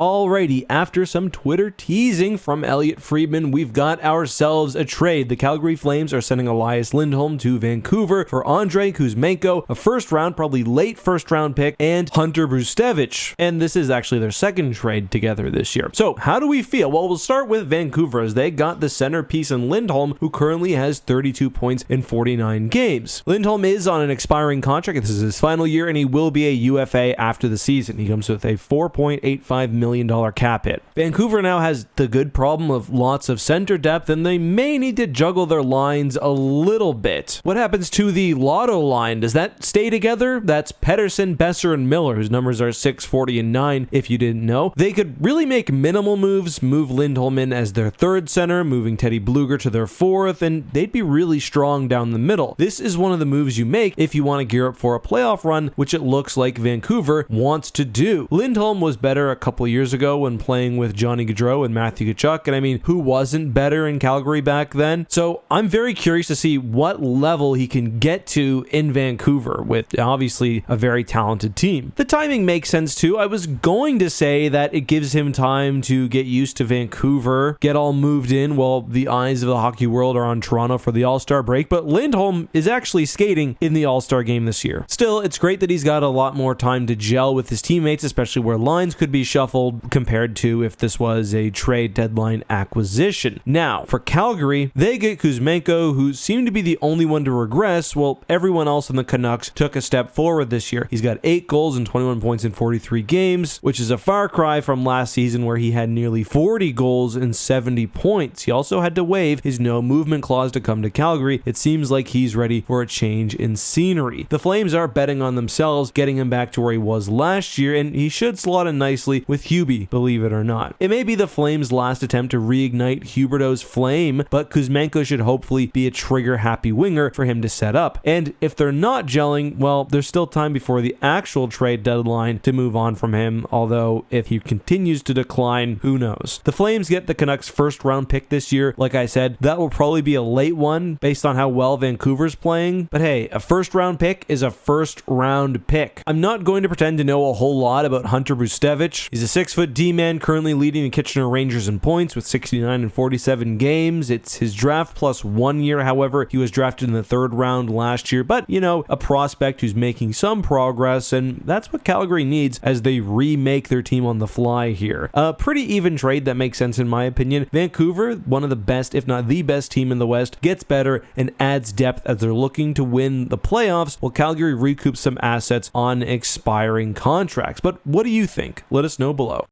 Alrighty, after some Twitter teasing from Elliot Friedman, we've got ourselves a trade. The Calgary Flames are sending Elias Lindholm to Vancouver for Andrei Kuzmenko, a first round, probably late first round pick, and Hunter Brustevich. And this is actually their second trade together this year. So how do we feel? Well, we'll start with Vancouver, as they got the centerpiece in Lindholm, who currently has 32 points in 49 games. Lindholm is on an expiring contract. This is his final year, and he will be a UFA after the season. He comes with a $4.85 million cap hit. Vancouver now has the good problem of lots of center depth, and they may need to juggle their lines a little bit. What happens to the Lotto line? Does that stay together? That's Pettersson, Besser, and Miller, whose numbers are 6, 40, and 9, if you didn't know. They could really make minimal moves, move Lindholm in as their third center, moving Teddy Bluger to their fourth, and they'd be really strong down the middle. This is one of the moves you make if you want to gear up for a playoff run, which it looks like Vancouver wants to do. Lindholm was better a couple years ago when playing with Johnny Gaudreau and Matthew Tkachuk, and I mean, who wasn't better in Calgary back then? So I'm very curious to see what level he can get to in Vancouver with obviously a very talented team. The timing makes sense too. I was going to say that it gives him time to get used to Vancouver, get all moved in while the eyes of the hockey world are on Toronto for the All-Star break, but Lindholm is actually skating in the All-Star game this year. Still, it's great that he's got a lot more time to gel with his teammates, especially where lines could be shuffled compared to if this was a trade deadline acquisition. Now, for Calgary, they get Kuzmenko, who seemed to be the only one to regress, while everyone else in the Canucks took a step forward this year. He's got 8 goals and 21 points in 43 games, which is a far cry from last season where he had nearly 40 goals and 70 points. He also had to waive his no movement clause to come to Calgary. It seems like he's ready for a change in scenery. The Flames are betting on themselves, getting him back to where he was last year, and he should slot in nicely with Hubie, believe it or not. It may be the Flames' last attempt to reignite Huberdeau's flame, but Kuzmenko should hopefully be a trigger-happy winger for him to set up. And if they're not gelling, well, there's still time before the actual trade deadline to move on from him, although if he continues to decline, who knows. The Flames get the Canucks' first-round pick this year. Like I said, that will probably be a late one based on how well Vancouver's playing, but hey, a first-round pick is a first-round pick. I'm not going to pretend to know a whole lot about Hunter Brustevich. He's a 6-foot D-man currently leading the Kitchener Rangers in points with 69 and 47 games. It's his draft plus 1 year, however. He was drafted in the 3rd round last year, but, you know, a prospect who's making some progress, and that's what Calgary needs as they remake their team on the fly here. A pretty even trade that makes sense in my opinion. Vancouver, one of the best, if not the best team in the West, gets better and adds depth as they're looking to win the playoffs, while Calgary recoups some assets on expiring contracts. But what do you think? Let us know below.